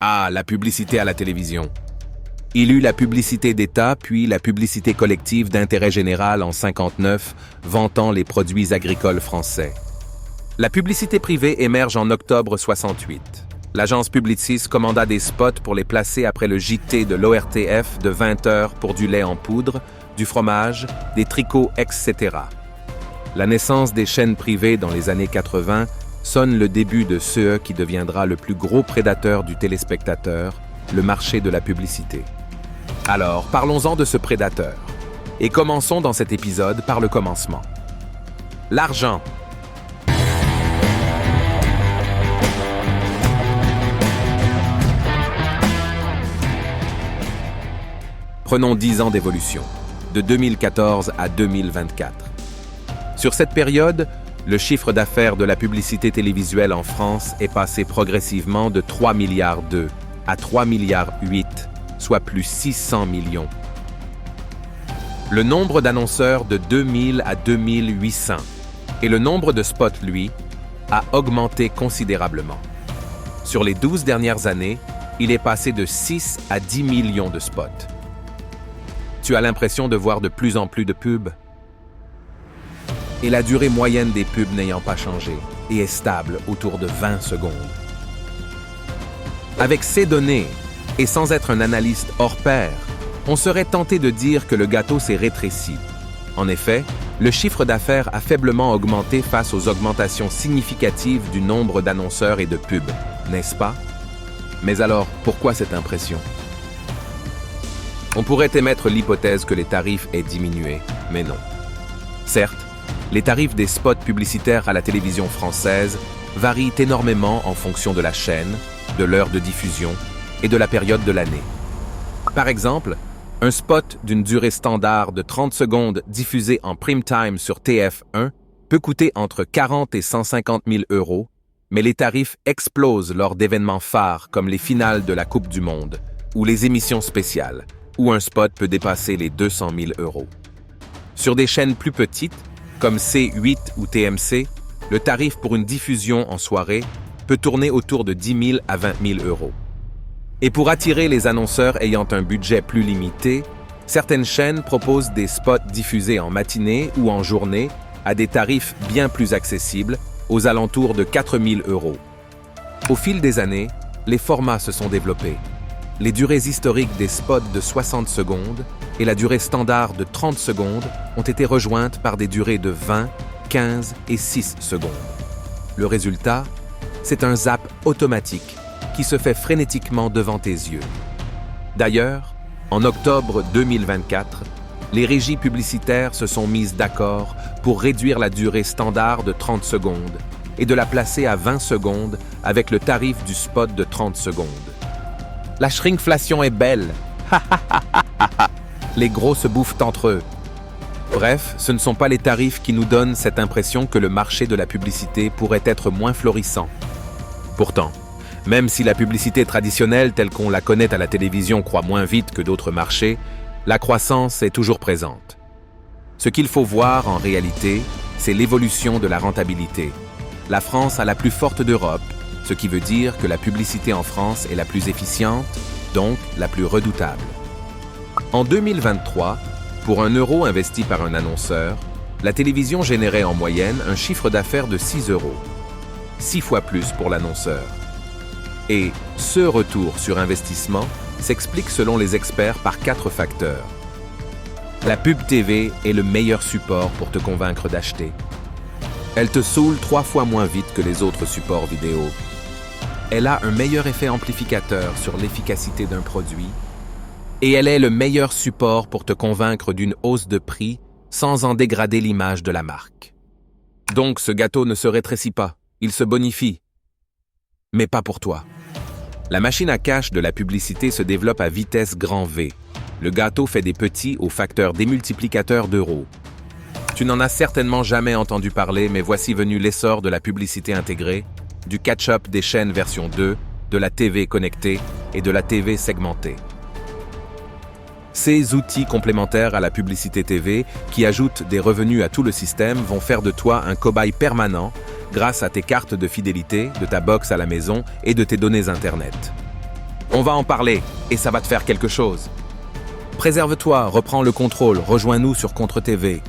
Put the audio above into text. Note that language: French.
Ah, la publicité à la télévision. Il eut la publicité d'État, puis la publicité collective d'intérêt général en 1959, vantant les produits agricoles français. La publicité privée émerge en octobre 68. L'agence Publicis commanda des spots pour les placer après le JT de l'ORTF de 20 heures pour du lait en poudre, du fromage, des tricots, etc. La naissance des chaînes privées dans les années 80 sonne le début de ce qui deviendra le plus gros prédateur du téléspectateur, le marché de la publicité. Alors, parlons-en de ce prédateur. Et commençons dans cet épisode par le commencement. L'argent. Prenons 10 ans d'évolution, de 2014 à 2024. Sur cette période, le chiffre d'affaires de la publicité télévisuelle en France est passé progressivement de 3,2 milliards à 3,8 milliards, soit plus 600 millions. Le nombre d'annonceurs de 2000 à 2800 et le nombre de spots, lui, a augmenté considérablement. Sur les 12 dernières années, il est passé de 6 à 10 millions de spots. Tu as l'impression de voir de plus en plus de pubs. Et la durée moyenne des pubs n'ayant pas changé et est stable autour de 20 secondes. Avec ces données, et sans être un analyste hors pair, on serait tenté de dire que le gâteau s'est rétréci. En effet, le chiffre d'affaires a faiblement augmenté face aux augmentations significatives du nombre d'annonceurs et de pubs, n'est-ce pas? Mais alors, pourquoi cette impression? On pourrait émettre l'hypothèse que les tarifs aient diminué, mais non. Certes, les tarifs des spots publicitaires à la télévision française varient énormément en fonction de la chaîne, de l'heure de diffusion et de la période de l'année. Par exemple, un spot d'une durée standard de 30 secondes diffusé en prime time sur TF1 peut coûter entre 40 et 150 000 €, mais les tarifs explosent lors d'événements phares comme les finales de la Coupe du Monde ou les émissions spéciales, où un spot peut dépasser les 200 000 €. Sur des chaînes plus petites, comme C8 ou TMC, le tarif pour une diffusion en soirée peut tourner autour de 10 000 à 20 000 €. Et pour attirer les annonceurs ayant un budget plus limité, certaines chaînes proposent des spots diffusés en matinée ou en journée à des tarifs bien plus accessibles, aux alentours de 4 000 €. Au fil des années, les formats se sont développés. Les durées historiques des spots de 60 secondes et la durée standard de 30 secondes ont été rejointes par des durées de 20, 15 et 6 secondes. Le résultat, c'est un zap automatique qui se fait frénétiquement devant tes yeux. D'ailleurs, en octobre 2024, les régies publicitaires se sont mises d'accord pour réduire la durée standard de 30 secondes et de la placer à 20 secondes avec le tarif du spot de 30 secondes. La shrinkflation est belle. Les gros se bouffent entre eux. Bref, ce ne sont pas les tarifs qui nous donnent cette impression que le marché de la publicité pourrait être moins florissant. Pourtant, même si la publicité traditionnelle telle qu'on la connaît à la télévision croît moins vite que d'autres marchés, la croissance est toujours présente. Ce qu'il faut voir en réalité, c'est l'évolution de la rentabilité. La France a la plus forte d'Europe, ce qui veut dire que la publicité en France est la plus efficiente, donc la plus redoutable. En 2023, pour 1 € investi par un annonceur, la télévision générait en moyenne un chiffre d'affaires de 6 €, 6 fois plus pour l'annonceur. Et ce retour sur investissement s'explique selon les experts par 4 facteurs. La pub TV est le meilleur support pour te convaincre d'acheter. Elle te saoule 3 fois moins vite que les autres supports vidéo. Elle a un meilleur effet amplificateur sur l'efficacité d'un produit. Et elle est le meilleur support pour te convaincre d'une hausse de prix sans en dégrader l'image de la marque. Donc ce gâteau ne se rétrécit pas, il se bonifie. Mais pas pour toi. La machine à cash de la publicité se développe à vitesse grand V. Le gâteau fait des petits au facteur démultiplicateur d'euros. Tu n'en as certainement jamais entendu parler, mais voici venu l'essor de la publicité intégrée, du catch-up des chaînes version 2, de la TV connectée et de la TV segmentée. Ces outils complémentaires à la publicité TV, qui ajoutent des revenus à tout le système, vont faire de toi un cobaye permanent grâce à tes cartes de fidélité, de ta box à la maison et de tes données Internet. On va en parler, et ça va te faire quelque chose. Préserve-toi, reprends le contrôle, rejoins-nous sur Contre TV.